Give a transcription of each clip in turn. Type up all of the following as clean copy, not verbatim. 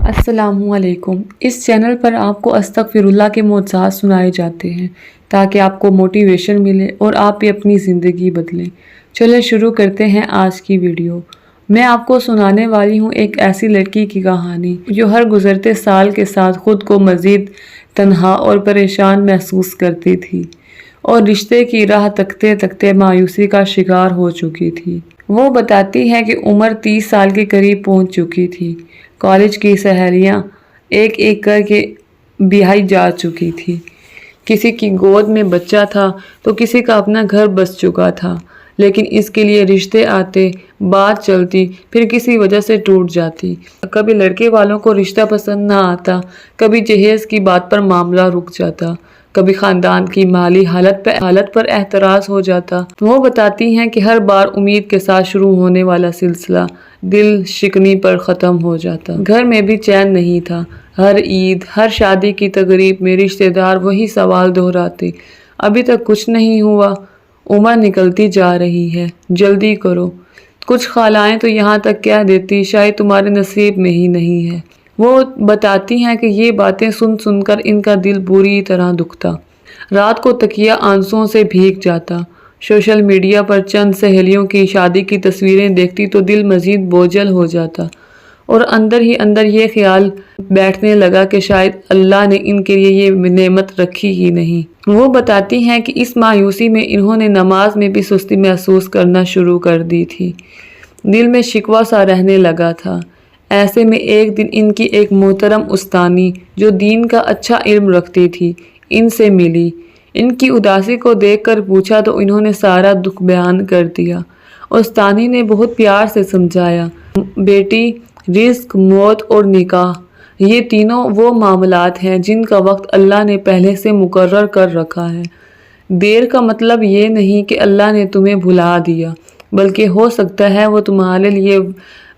السلام علیکم۔ اس چینل پر آپ کو استغفراللہ کے معجزات سنائے جاتے ہیں تاکہ آپ کو موٹیویشن ملے اور آپ بھی اپنی زندگی بدلیں۔ چلیں شروع کرتے ہیں آج کی ویڈیو۔ میں آپ کو سنانے والی ہوں ایک ایسی لڑکی کی کہانی جو ہر گزرتے سال کے ساتھ خود کو مزید تنہا اور پریشان محسوس کرتی تھی اور رشتے کی راہ تکتے تکتے مایوسی کا شکار ہو چکی تھی۔ وہ بتاتی ہے کہ عمر 30 سال کے قریب پہنچ چکی تھی۔ کالج کی سہیلیاں ایک ایک کر کے بیاہی جا چکی تھی۔ کسی کی گود میں بچہ تھا تو کسی کا اپنا گھر بس چکا تھا، لیکن اس کے لیے رشتے آتے، بات چلتی، پھر کسی وجہ سے ٹوٹ جاتی۔ کبھی لڑکے والوں کو رشتہ پسند نہ آتا، کبھی جہیز کی بات پر معاملہ رک جاتا، کبھی خاندان کی مالی حالت پر اعتراض ہو جاتا۔ وہ بتاتی ہیں کہ ہر بار امید کے ساتھ شروع ہونے والا سلسلہ دل شکنی پر ختم ہو جاتا۔ گھر میں بھی چین نہیں تھا۔ ہر عید، ہر شادی کی تقریب میں رشتہ دار وہی سوال دہراتے، ابھی تک کچھ نہیں ہوا، عمر نکلتی جا رہی ہے، جلدی کرو۔ کچھ خالائیں تو یہاں تک کہہ دیتی شاید تمہارے نصیب میں ہی نہیں ہے۔ وہ بتاتی ہیں کہ یہ باتیں سن سن کر ان کا دل بری طرح دکھتا۔ رات کو تکیہ آنسوؤں سے بھیگ جاتا۔ سوشل میڈیا پر چند سہیلیوں کی شادی کی تصویریں دیکھتی تو دل مزید بوجھل ہو جاتا اور اندر ہی اندر یہ خیال بیٹھنے لگا کہ شاید اللہ نے ان کے لیے یہ نعمت رکھی ہی نہیں۔ وہ بتاتی ہیں کہ اس مایوسی میں انہوں نے نماز میں بھی سستی محسوس کرنا شروع کر دی تھی۔ دل میں شکوہ سا رہنے لگا تھا۔ ایسے میں ایک دن ان کی ایک محترم استانی جو دین کا اچھا علم رکھتی تھی ان سے ملی۔ ان کی اداسی کو دیکھ کر پوچھا تو انہوں نے سارا دکھ بیان کر دیا۔ استانی نے بہت پیار سے سمجھایا، بیٹی، رزق، موت اور نکاح یہ تینوں وہ معاملات ہیں جن کا وقت اللہ نے پہلے سے مقرر کر رکھا ہے۔ دیر کا مطلب یہ نہیں کہ اللہ نے تمہیں بھلا دیا، بلکہ ہو سکتا ہے وہ تمہارے لیے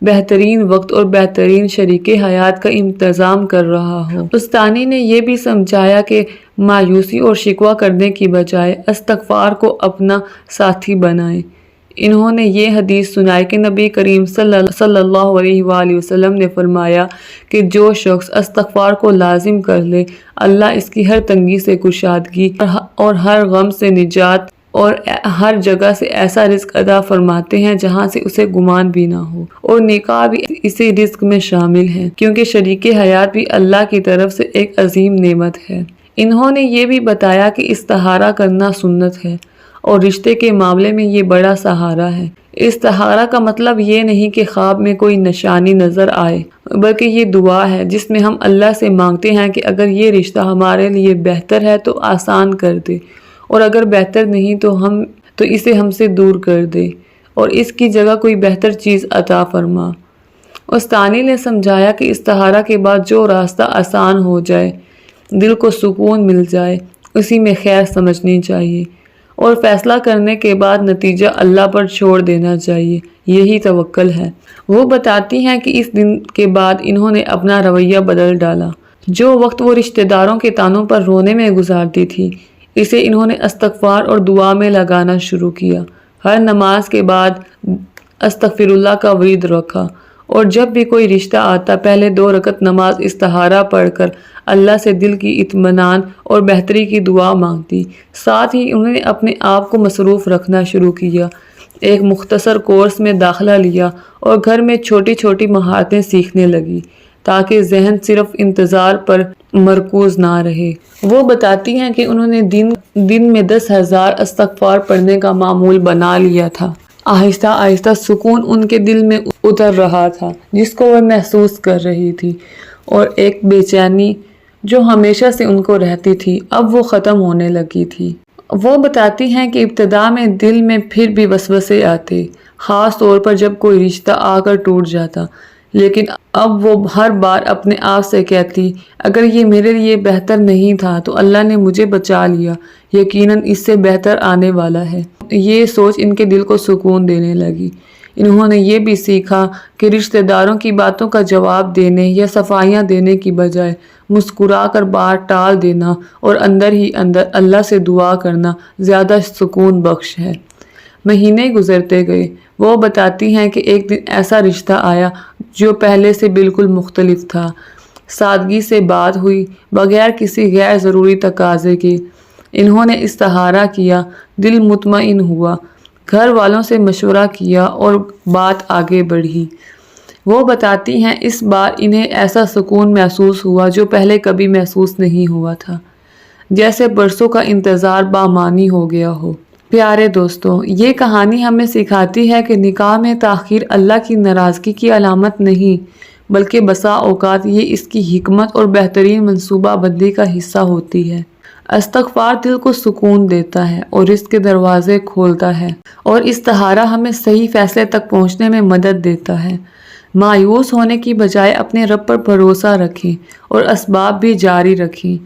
بہترین وقت اور بہترین شریک حیات کا انتظام کر رہا ہو۔ استانی نے یہ بھی سمجھایا کہ مایوسی اور شکوہ کرنے کی بجائے استغفار کو اپنا ساتھی بنائیں۔ انہوں نے یہ حدیث سنائی کہ نبی کریم صلی اللہ علیہ وآلہ وسلم نے فرمایا کہ جو شخص استغفار کو لازم کر لے، اللہ اس کی ہر تنگی سے کشادگی اور ہر غم سے نجات اور ہر جگہ سے ایسا رزق عطا فرماتے ہیں جہاں سے اسے گمان بھی نہ ہو، اور نکاح بھی اسی رزق میں شامل ہے کیونکہ شریک حیات بھی اللہ کی طرف سے ایک عظیم نعمت ہے۔ انہوں نے یہ بھی بتایا کہ استخارہ کرنا سنت ہے اور رشتے کے معاملے میں یہ بڑا سہارا ہے۔ استخارہ کا مطلب یہ نہیں کہ خواب میں کوئی نشانی نظر آئے، بلکہ یہ دعا ہے جس میں ہم اللہ سے مانگتے ہیں کہ اگر یہ رشتہ ہمارے لیے بہتر ہے تو آسان کر دے، اور اگر بہتر نہیں تو اسے ہم سے دور کر دے اور اس کی جگہ کوئی بہتر چیز عطا فرما۔ استانی نے سمجھایا کہ استخارہ کے بعد جو راستہ آسان ہو جائے، دل کو سکون مل جائے، اسی میں خیر سمجھنی چاہیے اور فیصلہ کرنے کے بعد نتیجہ اللہ پر چھوڑ دینا چاہیے، یہی توکل ہے۔ وہ بتاتی ہیں کہ اس دن کے بعد انہوں نے اپنا رویہ بدل ڈالا۔ جو وقت وہ رشتہ داروں کے طعنوں پر رونے میں گزارتی تھی، اسے انہوں نے استغفار اور دعا میں لگانا شروع کیا۔ ہر نماز کے بعد استغفراللہ کا ورد رکھا اور جب بھی کوئی رشتہ آتا پہلے 2 رکعت نماز استخارہ پڑھ کر اللہ سے دل کی اطمینان اور بہتری کی دعا مانگتی۔ ساتھ ہی انہوں نے اپنے آپ کو مصروف رکھنا شروع کیا، ایک مختصر کورس میں داخلہ لیا اور گھر میں چھوٹی چھوٹی مہارتیں سیکھنے لگی تاکہ ذہن صرف انتظار پر مرکوز نہ رہے۔ وہ بتاتی ہیں کہ انہوں نے دن میں 10,000 استغفار پڑھنے کا معمول بنا لیا تھا۔ آہستہ آہستہ سکون ان کے دل میں اتر رہا تھا جس کو وہ محسوس کر رہی تھی، اور ایک بے چینی جو ہمیشہ سے ان کو رہتی تھی اب وہ ختم ہونے لگی تھی۔ وہ بتاتی ہیں کہ ابتدا میں دل میں پھر بھی وسوسے آتے، خاص طور پر جب کوئی رشتہ آ کر ٹوٹ جاتا، لیکن اب وہ ہر بار اپنے آپ سے کہتی اگر یہ میرے لیے بہتر نہیں تھا تو اللہ نے مجھے بچا لیا، یقیناً اس سے بہتر آنے والا ہے۔ یہ سوچ ان کے دل کو سکون دینے لگی۔ انہوں نے یہ بھی سیکھا کہ رشتہ داروں کی باتوں کا جواب دینے یا صفائیاں دینے کی بجائے مسکرا کر بات ٹال دینا اور اندر ہی اندر اللہ سے دعا کرنا زیادہ سکون بخش ہے۔ مہینے گزرتے گئے۔ وہ بتاتی ہیں کہ ایک دن ایسا رشتہ آیا جو پہلے سے بالکل مختلف تھا۔ سادگی سے بات ہوئی، بغیر کسی غیر ضروری تقاضے کے۔ انہوں نے استخارہ کیا، دل مطمئن ہوا، گھر والوں سے مشورہ کیا اور بات آگے بڑھی۔ وہ بتاتی ہیں اس بار انہیں ایسا سکون محسوس ہوا جو پہلے کبھی محسوس نہیں ہوا تھا، جیسے برسوں کا انتظار بامانی ہو گیا ہو۔ پیارے دوستوں، یہ کہانی ہمیں سکھاتی ہے کہ نکاح میں تاخیر اللہ کی ناراضگی کی علامت نہیں، بلکہ بسا اوقات یہ اس کی حکمت اور بہترین منصوبہ بندی کا حصہ ہوتی ہے۔ استغفار دل کو سکون دیتا ہے اور رزق کے دروازے کھولتا ہے، اور استخارہ ہمیں صحیح فیصلے تک پہنچنے میں مدد دیتا ہے۔ مایوس ہونے کی بجائے اپنے رب پر بھروسہ رکھیں اور اسباب بھی جاری رکھیں۔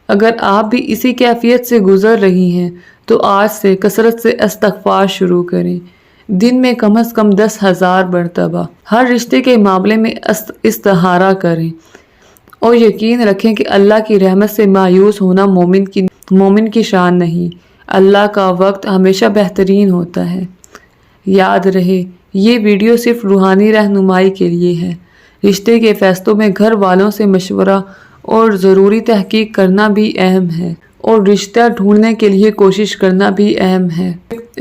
اگر آپ بھی اسی کیفیت سے گزر رہی ہیں تو آج سے کثرت سے استغفار شروع کریں، دن میں کم از کم 10,000 مرتبہ۔ ہر رشتے کے معاملے میں استخارہ کریں اور یقین رکھیں کہ اللہ کی رحمت سے مایوس ہونا مومن کی شان نہیں۔ اللہ کا وقت ہمیشہ بہترین ہوتا ہے۔ یاد رہے، یہ ویڈیو صرف روحانی رہنمائی کے لیے ہے۔ رشتے کے فیصلوں میں گھر والوں سے مشورہ اور ضروری تحقیق کرنا بھی اہم ہے، اور رشتہ ڈھونڈنے کے لیے کوشش کرنا بھی اہم ہے۔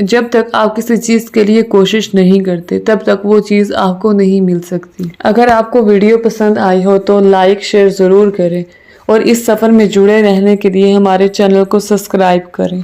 جب تک آپ کسی چیز کے لیے کوشش نہیں کرتے تب تک وہ چیز آپ کو نہیں مل سکتی۔ اگر آپ کو ویڈیو پسند آئی ہو تو لائک شیئر ضرور کریں، اور اس سفر میں جڑے رہنے کے لیے ہمارے چینل کو سبسکرائب کریں۔